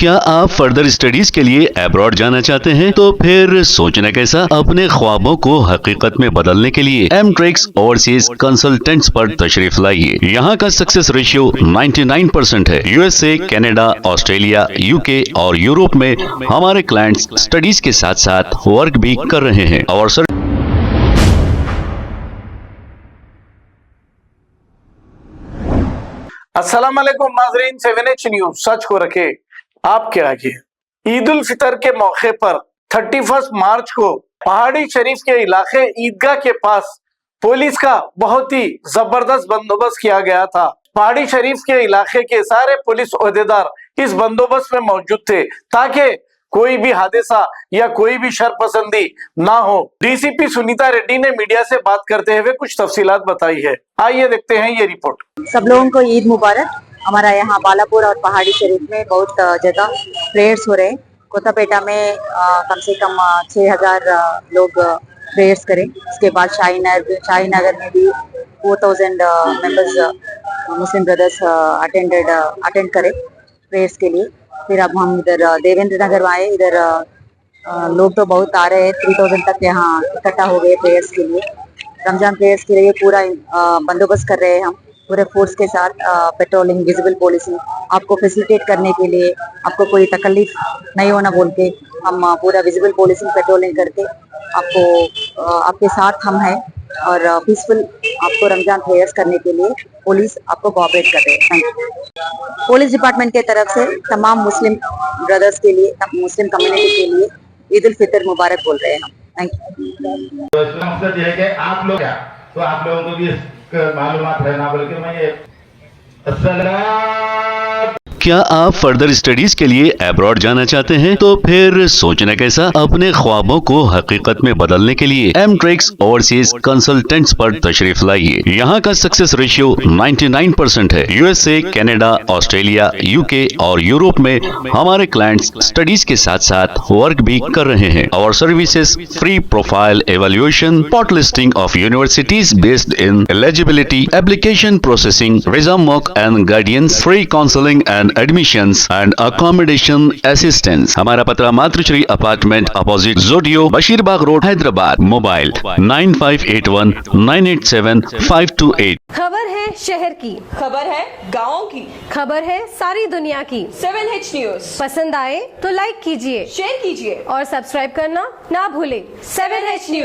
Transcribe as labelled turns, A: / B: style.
A: क्या आप further studies के लिए अब्रॉड जाना चाहते हैं? तो फिर सोचना कैसा, अपने ख्वाबों को हकीकत में बदलने के लिए एमट्रिक्स ओवरसीज कंसल्टेंट्स पर तशरीफ लाइए। यहाँ का सक्सेस रेशियो 99% है। यूएसए, कनाडा, ऑस्ट्रेलिया, यूके और यूरोप में हमारे क्लाइंट्स स्टडीज के साथ साथ वर्क भी कर रहे हैं और
B: अस्सलाम वालेकुम नाज़रीन, 7H न्यूज सच को रखे आपके आगे। ईद उल फितर के मौके पर 31 मार्च को पहाड़ी शरीफ के इलाके ईदगाह के पास पुलिस का बहुत ही जबरदस्त बंदोबस्त किया गया था। पहाड़ी शरीफ के इलाके के सारे पुलिस ओहदेदार इस बंदोबस्त में मौजूद थे ताकि कोई भी हादसा या कोई भी शरपसंदी ना हो। डीसीपी सुनीता रेड्डी ने मीडिया से बात करते हुए कुछ तफसीलात बताई है। आइए देखते हैं ये रिपोर्ट।
C: सब लोगों को ईद मुबारक। हमारा यहाँ बालापुर और पहाड़ी शरीफ में बहुत जगह प्रेयर्स हो रहे हैं। कोतापेटा में कम से कम 6000 लोग प्रेयर्स करें। उसके बाद शाहीनगर में भी 4000 मेंबर्स मुस्लिम ब्रदर्स अटेंड करें प्रेयर्स के लिए। फिर अब हम इधर देवेंद्र नगर आए। इधर लोग तो बहुत आ रहे हैं, 3000 तक यहाँ इकट्ठा हो गए प्रेयर्स के लिए। रमजान प्रेयर्स के लिए पूरा बंदोबस्त कर रहे हैं हम पूरे फोर्स के साथ। पेट्रोलिंग, विजिबल पुलिसिंग आपको फैसिलिटेट करने के लिए, आपको कोई तकलीफ नहीं होना बोल के हम पूरा विजिबल पुलिसिंग पेट्रोलिंग करके आपको आपके साथ हम हैं और पीसफुल आपको रमजान प्रेयर्स करने के लिए पुलिस आपको कोऑपरेट कर रहे हैं। Thank you. पुलिस डिपार्टमेंट के तरफ से तमाम मुस्लिम ब्रदर्स के लिए, मुस्लिम कम्युनिटी के लिए ईद उल फितर मुबारक बोल रहे हैं हम। Thank you.
D: तो इसका मकसद ये है कि आप लोग क्या, तो आप लोगों को भी मालूमात है ना, बल्कि मैं ये
A: क्या आप फर्दर स्टडीज के लिए अब्रॉड जाना चाहते हैं? तो फिर सोचना कैसा, अपने ख्वाबों को हकीकत में बदलने के लिए एमट्रिक्स ओवरसीज कंसल्टेंट्स पर तशरीफ लाइए। यहाँ का सक्सेस रेशियो 99% है। यूएसए, कनाडा, ऑस्ट्रेलिया, यूके और यूरोप में हमारे क्लाइंट्स स्टडीज के साथ साथ वर्क भी कर रहे हैं और services free profile evaluation, spot listing of universities based in eligibility, application processing, visa mock and guidance, free counselling and admissions and accommodation assistance. हमारा पता मातृश्री अपार्टमेंट अपोजिट जोडियो, बशीरबाग रोड, हैदराबाद। मोबाइल 9581987528।
E: खबर है शहर की,
F: खबर है गाँव की,
E: खबर है सारी दुनिया की।
F: 7H न्यूज
E: पसंद आए तो लाइक कीजिए,
F: शेयर कीजिए
E: और सब्सक्राइब करना ना भूले।
F: 7H news.